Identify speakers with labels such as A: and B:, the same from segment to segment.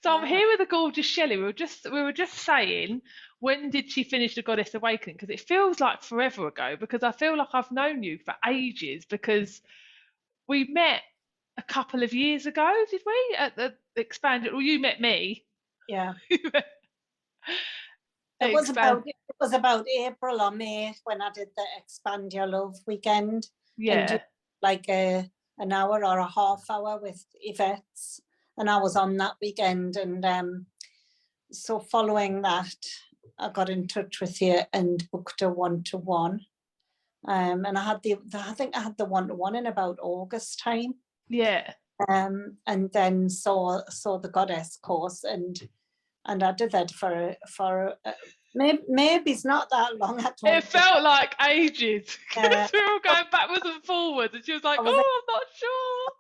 A: So I'm here with the gorgeous Shelley. We were just saying, when did she finish the Goddess Awakening? Because it feels like forever ago. Because I feel like I've known you for ages. Because we met a couple of years ago, did we? At the expanded. Well, you met me.
B: Yeah.
A: At
B: It was about April or May when I did the Expand Your Love weekend. And
A: Yeah.
B: like an hour or a half hour with Yvette's, and I was on that weekend. And so following that, I got in touch with you and booked a one-to-one. And I think I had the one-to-one in about August time.
A: Yeah.
B: And then saw the Goddess course, and I did that for maybe it's not that long.
A: It felt like ages because we were all going backwards and forwards, and she was like, "Oh, I'm not sure."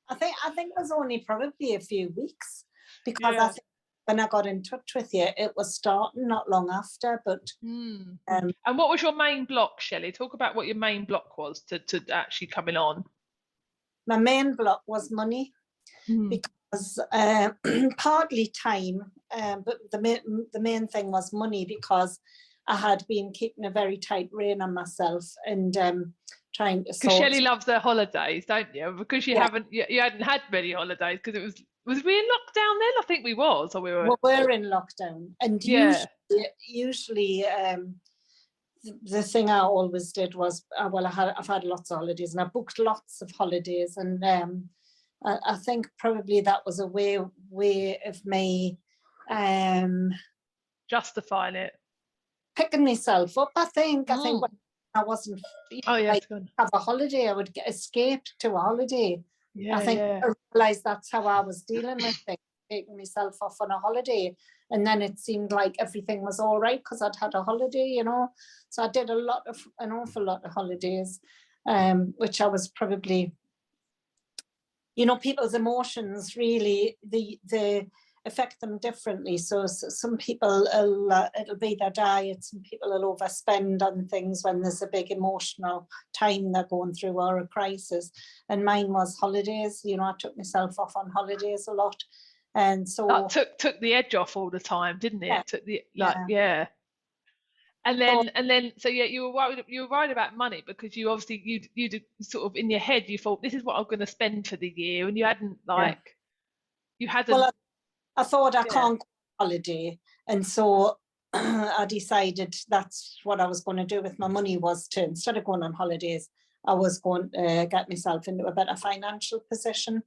B: I think it was only probably a few weeks, because I think when I got in touch with you, it was starting not long after. But
A: and what was your main block, Shelley? Talk about what your main block was to actually coming on.
B: My main block was money, because partly time, but the main thing was money, because I had been keeping a very tight rein on myself and trying to.
A: Because Shelley loves her holidays, don't you? Because you hadn't had many holidays, because it was we in lockdown then? I think we was, or we were.
B: We were in lockdown, and usually the thing I always did was, I've had lots of holidays, and I booked lots of holidays, and I think probably that was a way of me
A: justifying it,
B: picking myself up. I think when I wasn't have a holiday, I would escape to a holiday. I realised that's how I was dealing with things, taking myself off on a holiday, and then it seemed like everything was all right because I'd had a holiday, so I did an awful lot of holidays, which I was probably, people's emotions really, they affect them differently. So some people, it'll be their diet, some people will overspend on things when there's a big emotional time they're going through, or a crisis, and mine was holidays. I took myself off on holidays a lot, and so
A: that took the edge off all the time, didn't it? Took the And then, so you were worried about money, because you obviously you sort of in your head you thought, this is what I'm going to spend for the year, and you hadn't you hadn't.
B: Well, I thought I can't go on holiday, and so I decided that's what I was going to do with my money, was to, instead of going on holidays, I was going to get myself into a better financial position,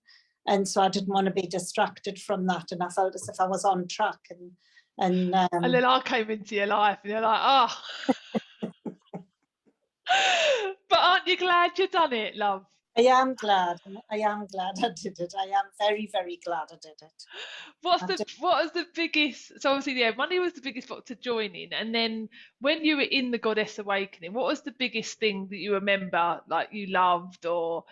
B: and so I didn't want to be distracted from that, and I felt as if I was on track, and
A: then I came into your life, and you're like, oh. But aren't you glad you done it, love?
B: I am glad I did it. I am very, very glad I did it.
A: What was the biggest? So obviously, money was the biggest block to join in, and then when you were in the Goddess Awakening, what was the biggest thing that you remember, like you loved, or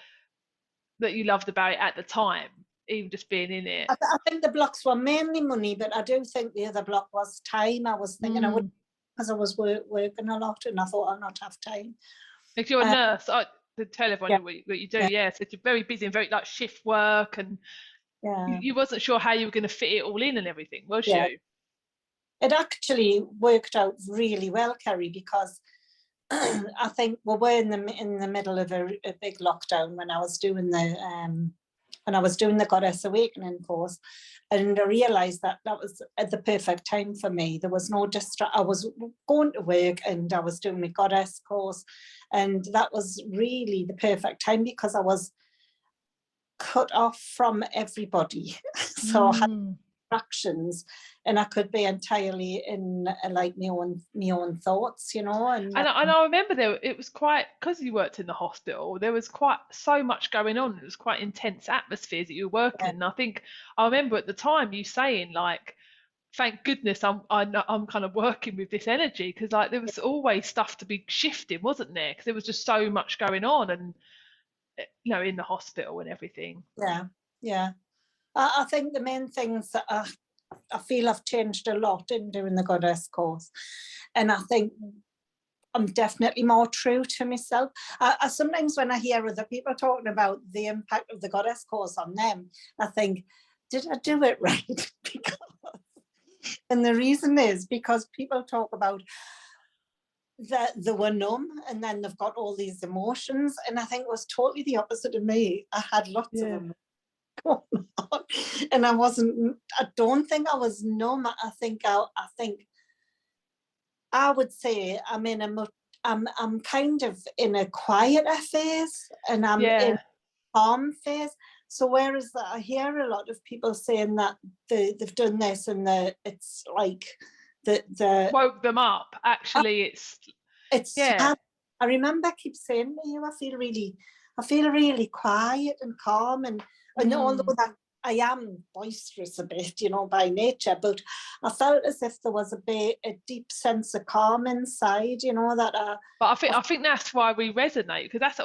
A: that you loved about it at the time, even just being in it?
B: I think the blocks were mainly money, but I do think the other block was time. I was thinking I would, because I was working a lot, and I thought I'll not have time.
A: If you're a nurse, to tell everyone what you do, so you're very busy and very like shift work, and you wasn't sure how you were going to fit it all in and everything, was you?
B: It actually worked out really well, Kerry, because I think we were in the middle of a big lockdown when I was doing the Goddess Awakening course, and I realised that was at the perfect time for me. There was no I was going to work and I was doing my Goddess course, and that was really the perfect time, because I was cut off from everybody. So I had distractions, and I could be entirely in like my own thoughts, And
A: I remember it was quite, because you worked in the hospital, there was quite so much going on. It was quite intense atmospheres that you were working in. I remember at the time you saying, like, thank goodness I'm kind of working with this energy, because like there was always stuff to be shifting, wasn't there? Because there was just so much going on, and in the hospital and everything.
B: Yeah. I think the main things that I feel I've changed a lot in doing the Goddess course, and I think I'm definitely more true to myself. I sometimes, when I hear other people talking about the impact of the Goddess course on them, I think, did I do it right? And the reason is because people talk about that they were numb and then they've got all these emotions. And I think it was totally the opposite of me. I had lots of
A: Yeah.
B: them going on. And I don't think I was numb. I think I would say I'm kind of in a quieter phase and I'm in
A: Yeah.
B: a calm phase. So whereas I hear a lot of people saying that they've done this and it's like the
A: Woke them up. Actually,
B: it's
A: yeah.
B: I remember I keep saying to you, I feel really quiet and calm and although that I am boisterous a bit, by nature, but I felt as if there was a deep sense of calm inside, that
A: But I think that's why we resonate, because that's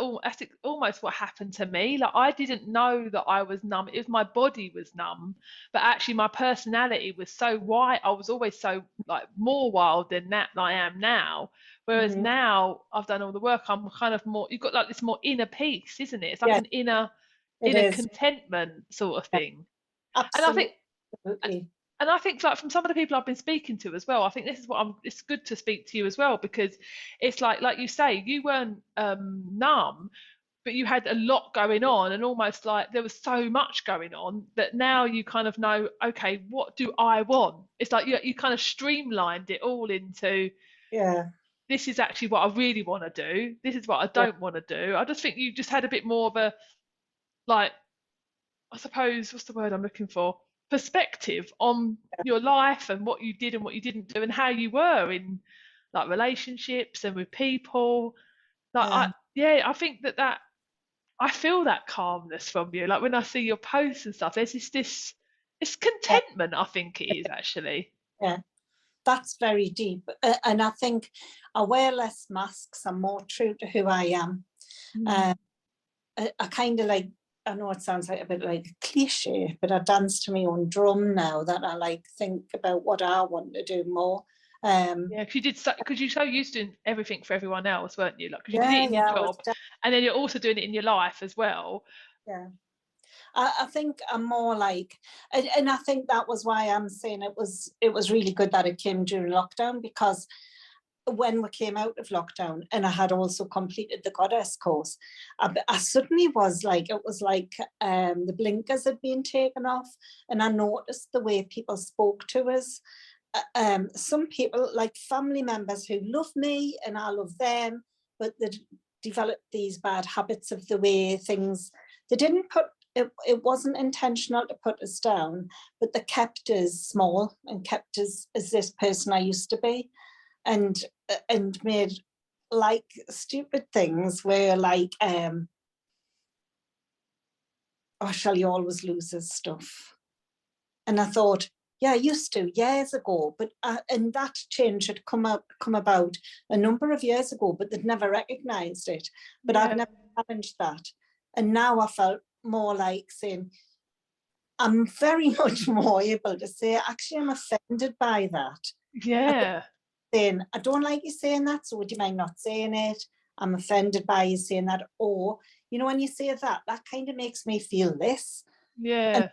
A: almost what happened to me. Like, I didn't know that I was numb. It was my body was numb, but actually my personality was so wild. I was always so like more wild than I am now. Whereas
B: mhm,
A: now I've done all the work, I'm kind of more. You've got like this more inner peace, isn't it? It's like
B: yeah,
A: an inner
B: it is.
A: contentment sort of
B: Yeah,
A: thing. And I think
B: absolutely.
A: and I think like from some of the people I've been speaking to as well, I think this is what it's good to speak to you as well, because it's like you say, you weren't numb, but you had a lot going on, and almost like there was so much going on that now you kind of know, okay, what do I want? It's like you kind of streamlined it all into,
B: Yeah,
A: this is actually what I really want to do, this is what I
B: yeah,
A: don't want to do. I just think you just had a bit more of a, like, I suppose, what's the word I'm looking for? Perspective on your life and what you did and what you didn't do and how you were in like relationships and with people. Like,
B: yeah,
A: I think that I feel that calmness from you. Like when I see your posts and stuff, there's this it's
B: yeah,
A: contentment. I think it is actually.
B: yeah. That's very deep. And I think I wear less masks. I'm more true to who I am. Uh,
A: Mm.
B: I kind of like, I know it sounds like a bit like a cliche, but I dance to my own drum now that I like think about what I want to do more. Um,
A: Yeah, because you're so used to doing everything for everyone else, weren't you? Like, because you did it
B: yeah,
A: in your
B: yeah,
A: job, and then you're also doing it in your life as well.
B: yeah. I think I'm more like, and I think that was why I'm saying it was really good that it came during lockdown, because when we came out of lockdown and I had also completed the goddess course, I suddenly it was like the blinkers had been taken off, and I noticed the way people spoke to us. Some people, like family members who love me and I love them, but they developed these bad habits of the way things, they didn't put, it wasn't intentional to put us down, but they kept us small and kept us as this person I used to be, and made like stupid things where like oh, Shelley always loses stuff. And I thought, yeah, I used to years ago, but and that change had come about a number of years ago, but they'd never recognised it. But I'd
A: Yeah,
B: never challenged that, and now I felt more like saying, I'm very much more able to say, actually, I'm offended by that. I
A: yeah,
B: saying, I don't like you saying that, so would you mind not saying it? I'm offended by you saying that. Or, when you say that, that kind of makes me feel this. And
A: yeah.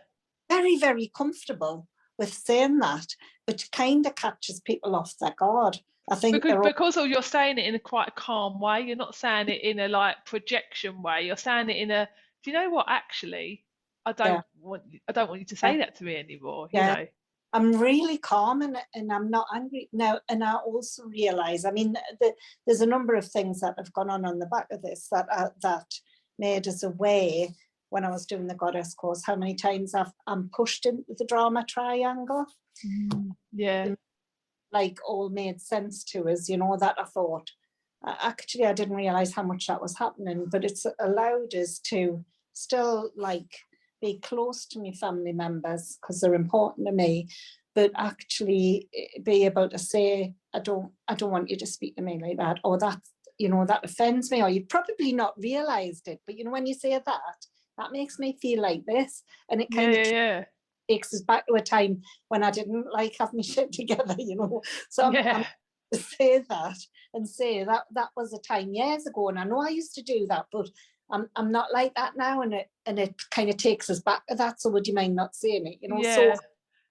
B: very, very comfortable with saying that, which kind of catches people off their guard. I think
A: Because
B: they're all,
A: because you're saying it in a quite a calm way. You're not saying it in a like projection way. You're saying it in a, do you know what? Actually,
B: yeah,
A: I don't want you to
B: yeah,
A: say that to me anymore. You
B: yeah.
A: know.
B: I'm really calm and I'm not angry now. And I also realize, I mean, there's a number of things that have gone on the back of this that made us aware when I was doing the goddess course, how many times I'm pushed into the drama triangle.
A: Yeah,
B: And like all made sense to us, that I thought, actually, I didn't realize how much that was happening, but it's allowed us to still like be close to my family members because they're important to me, but actually be able to say, I don't want you to speak to me like that, or that offends me, or you probably not realized it, but when you say that makes me feel like this, and it
A: yeah,
B: kind of
A: yeah, yeah,
B: takes us back to a time when I didn't like have my shit together, So I'm
A: yeah,
B: to say that and say that was a time years ago, and I know I used to do that, but I'm not like that now, and it kind of takes us back to that. So would you mind not saying it? So
A: yeah.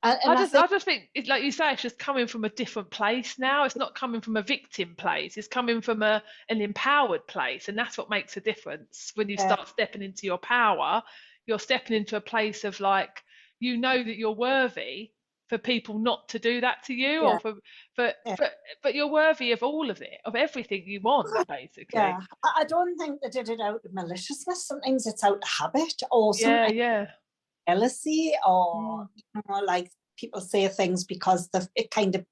B: And I think,
A: I just think it's like you say, it's just coming from a different place now. It's not coming from a victim place. It's coming from an empowered place, and that's what makes a difference. When you
B: uh,
A: start stepping into your power, you're stepping into a place of like you know that you're worthy for people not to do that to you,
B: yeah,
A: or for,
B: yeah,
A: for but you're worthy of all of it, of everything you want,
B: yeah.
A: basically.
B: I don't think they did it out of maliciousness. Sometimes it's out of habit, or
A: Yeah,
B: sometimes
A: yeah.
B: jealousy, or
A: Mm,
B: like people say things because it kind of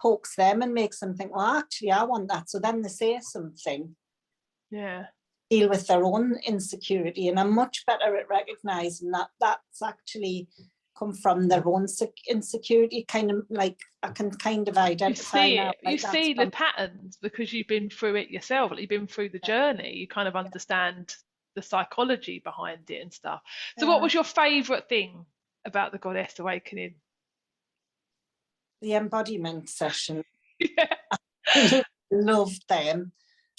B: pokes them and makes them think, well, actually, I want that. So then they say something,
A: yeah.
B: deal with their own insecurity, and I'm much better at recognizing that that's actually come from their own insecurity. Kind of like I can kind of
A: You
B: identify
A: see
B: now,
A: it, you
B: like that's
A: see the
B: from.
A: patterns because you've been through it yourself, like you've been through the journey, you kind of understand the psychology behind it and stuff. So what
B: Yeah,
A: was your favorite thing about the Goddess Awakening?
B: the embodiment session.
A: Yeah,
B: Love them,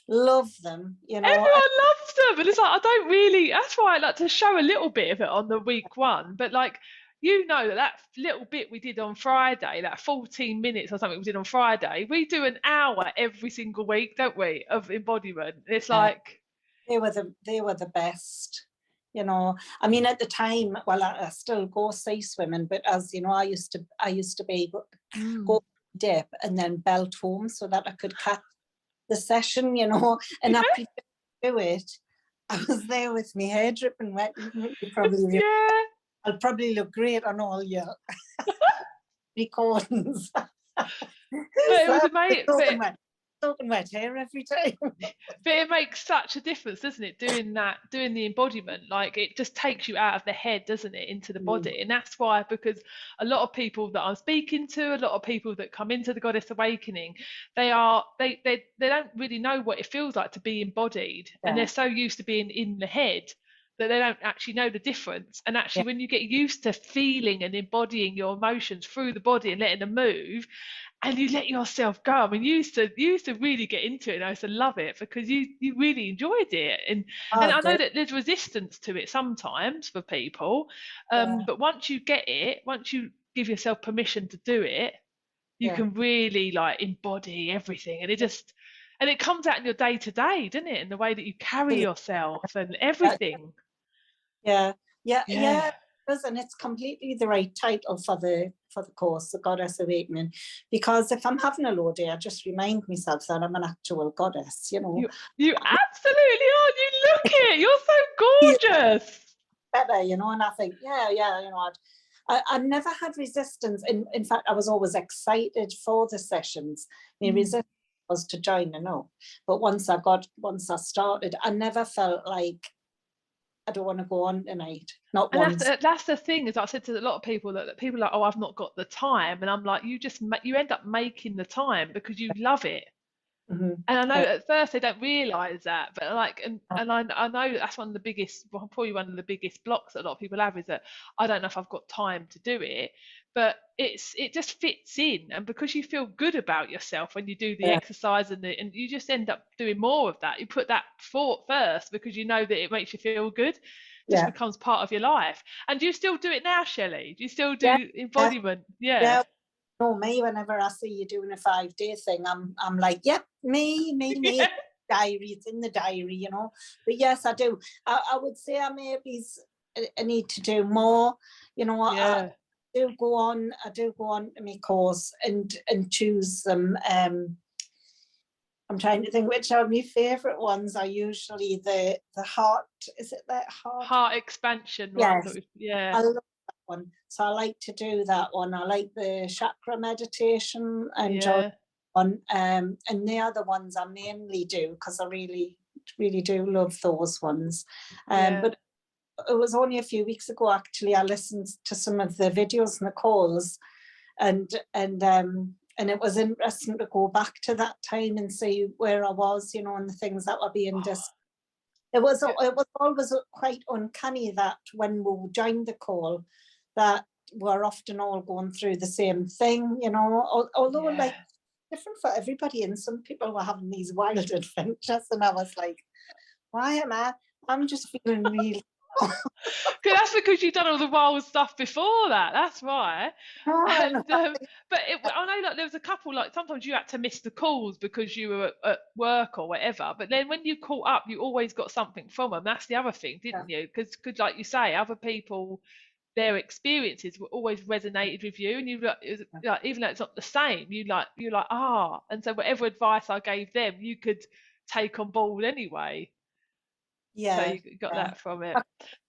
B: love them.
A: everyone loves them, and it's like I don't really, that's why I like to show a little bit of it on the week one, but like you know that little bit we did on Friday, that 14 minutes or something we did on Friday, we do an hour every single week, don't we, of embodiment. It's
B: uh,
A: like
B: they were the best. I mean, at the time, well, I still go sea swimming, but as you know, I used to be
A: mm.
B: go dip and then belt home so that I could catch the session, and I prefer to do it. I was there with my hair dripping wet.
A: Yeah,
B: I'll probably look great on all your recordings.
A: but it was
B: So
A: amazing.
B: soaking wet hair every time.
A: But it makes such a difference, doesn't it? Doing that, doing the embodiment, like it just takes you out of the head, doesn't it, into the
B: Mm,
A: body. And that's why, because a lot of people that I'm speaking to, a lot of people that come into the Goddess Awakening, they don't really know what it feels like to be embodied, and they're
B: yeah,
A: so used to being in the head that they don't actually know the difference. And
B: yeah,
A: actually, when you get used to feeling and embodying your emotions through the body and letting them move, and you let yourself go. I mean, you used to really get into it, and I used to love it because you really enjoyed it, and
B: I
A: I know
B: did.
A: that there's resistance to it sometimes for people,
B: Yeah,
A: but once you get it, once you give yourself permission to do it, you
B: yeah,
A: can really like embody everything, and it comes out in your day to day, doesn't it? In the way that you carry
B: absolutely.
A: yourself and
B: Yeah,
A: everything.
B: yeah, yeah,
A: Yeah.
B: yeah. And it's completely the right title for the course, the Goddess Awakening, because if I'm having a low day, I just remind myself that I'm an actual goddess.
A: You absolutely are. You look it. You're
B: It's
A: so gorgeous.
B: better, and I think, yeah, yeah, I never had resistance. In fact, I was always excited for the sessions. My
A: Mm.
B: resistance was to join, but once I started, I never felt like I don't want to go on tonight. Not
A: And
B: once.
A: that's the thing is I said to a lot of people that people are like, oh, I've not got the time, and I'm like, you end up making the time because you love it.
B: Mm-hmm.
A: And I know
B: Yeah,
A: at first they don't realise that, but like, and I know that's one of the biggest, well, probably one of the biggest blocks that a lot of people have is that I don't know if I've got time to do it, but it just fits in, and because you feel good about yourself when you do the
B: yeah,
A: exercise and you just end up doing more of that. You put that thought first because you know that it makes you feel good, just
B: yeah,
A: becomes part of your life. And do you still do it now, Shelley? Do you still
B: yeah,
A: do
B: yeah,
A: embodiment? Yeah.
B: yeah. No, me, whenever I see you doing a 5-day thing, I'm like, yep, me.
A: Yeah.
B: Diary, it's in the diary, But yes, I do. I would say I need to do more.
A: Yeah.
B: I do go on to my course and choose them. I'm trying to think which are my favourite ones. Are usually the heart. Is it that heart?
A: Heart expansion one that
B: Yes,
A: we yeah.
B: I love that one. So I like to do that one. I like the chakra meditation. I enjoy
A: Yeah.
B: one. And the other ones I mainly do because I really, really do love those ones.
A: Yeah.
B: But it was only a few weeks ago actually I listened to some of the videos and the calls, and it was interesting to go back to that time and see where I was, and the things that were being
A: Oh,
B: discussed. It was
A: yeah.
B: always quite uncanny that when we joined the call, that we're often all going through the same thing, although
A: Yeah.
B: like different for everybody, and some people were having these wild adventures, and I was like, why am I? I'm just feeling really.
A: That's because you've done all the wild stuff before that. That's why.
B: Oh, no.
A: And but I know like there was a couple like sometimes you had to miss the calls because you were at work or whatever. But then when you caught up, you always got something from them. That's the other thing,
B: Yeah.
A: didn't you? Because like you say, other people their experiences were always resonated with you, and like even though it's not the same, you're like and so whatever advice I gave them, you could take on board anyway. So
B: Yeah.
A: you got
B: Yeah.
A: that from it.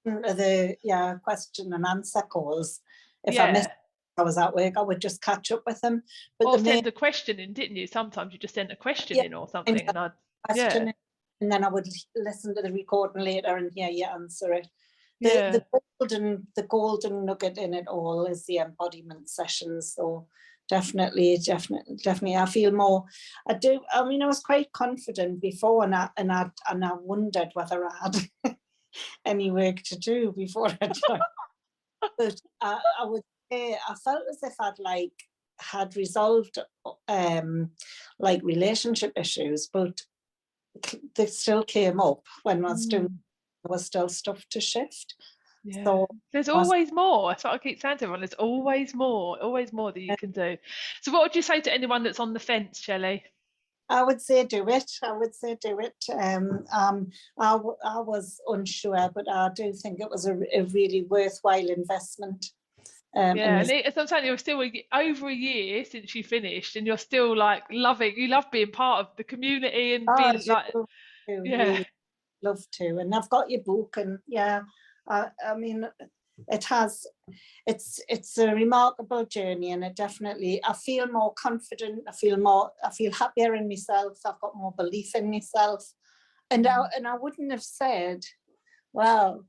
B: The question and answer calls. If I missed,
A: Yeah.
B: I was at work, I would just catch up with them. But
A: Or
B: the main,
A: send a question in, didn't you? Sometimes you just sent a question
B: yeah,
A: in or
B: kind
A: something,
B: of
A: and I'd yeah,
B: question, and then I would listen to the recording later and hear you answer it. The
A: yeah.
B: the golden nugget in it all is the embodiment sessions. So definitely, I feel more. I do. I mean, I was quite confident before, and I wondered whether I had any work to do before I joined. But I would say I felt as if I'd like had resolved like relationship issues, but they still came up when I was doing.
A: Mm,
B: There was still stuff to shift.
A: yeah.
B: So
A: There's
B: I was,
A: always more. That's what I keep saying to everyone. There's always more that you can do. So, what would you say to anyone that's on the fence, Shelley?
B: I would say do it. I would say do it. I was unsure, but I do think it was a really worthwhile investment.
A: Yeah, and as I'm saying, you're still over a year since you finished, and you're still like loving. You love being part of the community and
B: I
A: being
B: do
A: like, yeah,
B: really love to, and I've got your book, and yeah, I mean, it has. It's a remarkable journey, and it definitely. I feel more confident. I feel happier in myself. I've got more belief in myself, and I wouldn't have said, well,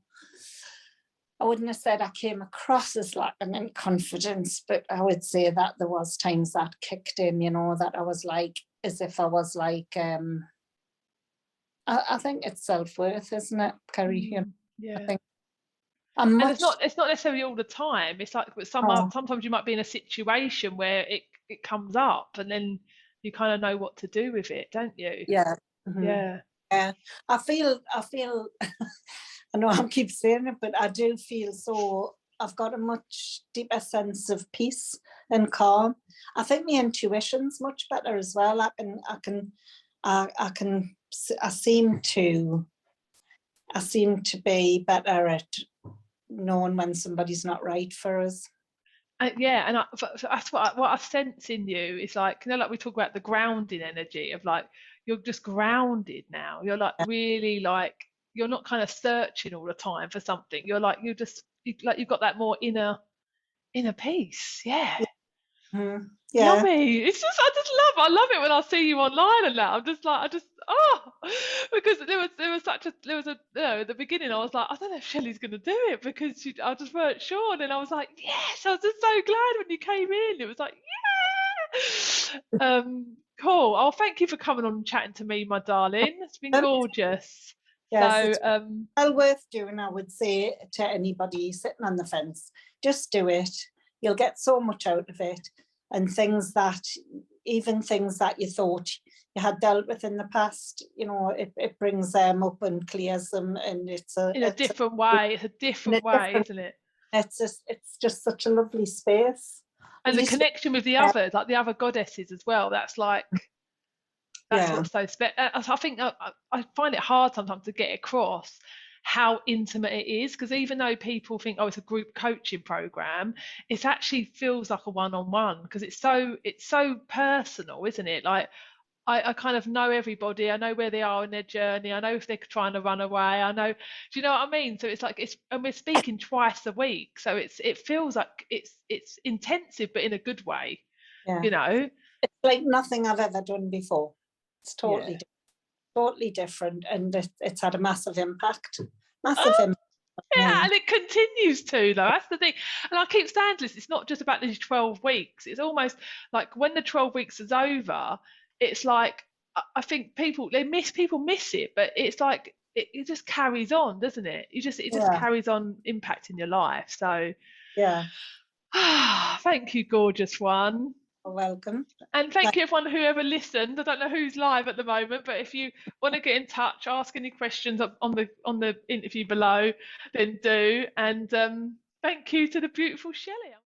B: I wouldn't have said I came across as lacking in confidence, but I would say that there was times that kicked in, that I was like, as if I was like, I think it's self-worth, isn't it, Kerry? I
A: yeah.
B: think I'm
A: And
B: much,
A: it's not necessarily all the time. It's like with
B: oh,
A: sometimes you might be in a situation where it comes up, and then you kind of know what to do with it, don't you?
B: yeah. Mhm.
A: Yeah.
B: Yeah, I feel, I know I keep saying it, but I do feel so, I've got a much deeper sense of peace and calm. I think my intuition's much better as well. I can, I seem to be better at knowing when somebody's not right for us.
A: Yeah, and that's what I sense in you is like like we talk about the grounding energy of like you're just grounded now. You're like really like you're not kind of searching all the time for something. You're like like you've got that more inner peace. Yeah.
B: Mhm. Yeah,
A: Yummy. It's just I love it when I see you online and that. I'm just like because there was at the beginning I was like, I don't know if Shelley's gonna do it because I just weren't sure. And then I was like, yes, I was just so glad when you came in. It was like, yeah. Cool. Oh, thank you for coming on and chatting to me, my darling. It's been gorgeous.
B: yes,
A: So
B: it's well worth doing, I would say to anybody sitting on the fence. Just do it. You'll get so much out of it. And even things that you thought you had dealt with in the past, it brings them up and clears them. And
A: in a different way. It's a
B: in a
A: different way,
B: different,
A: isn't it?
B: it's just such a lovely space. We
A: And the
B: used to,
A: connection with the others, like the other goddesses as well. That's
B: yeah,
A: what's so special. I think I find it hard sometimes to get across how intimate it is because even though people think, oh, it's a group coaching program, it actually feels like a one-on-one because it's so personal, isn't it? Like I kind of know everybody. I know where they are in their journey. I know if they're trying to run away. I know. Do you know what I mean? So it's like and we're speaking twice a week, so it feels like it's intensive, but in a good way.
B: yeah.
A: You know?
B: It's like nothing I've ever done before. It's
A: Yeah.
B: totally different, and it's had a massive impact. Massive impact on
A: Yeah,
B: me.
A: and it continues to though. That's the thing. And I keep saying this, it's not just about these 12 weeks. It's almost like when the 12 weeks is over, it's like I think people miss it, but it's like it just carries on, doesn't it? It just
B: Yeah,
A: carries on impacting your life. So
B: yeah.
A: thank you, gorgeous one.
B: welcome.
A: And thank you everyone who ever listened. I don't know who's live at the moment, but if you want to get in touch, ask any questions on the interview below, then do. And thank you to the beautiful Shelley.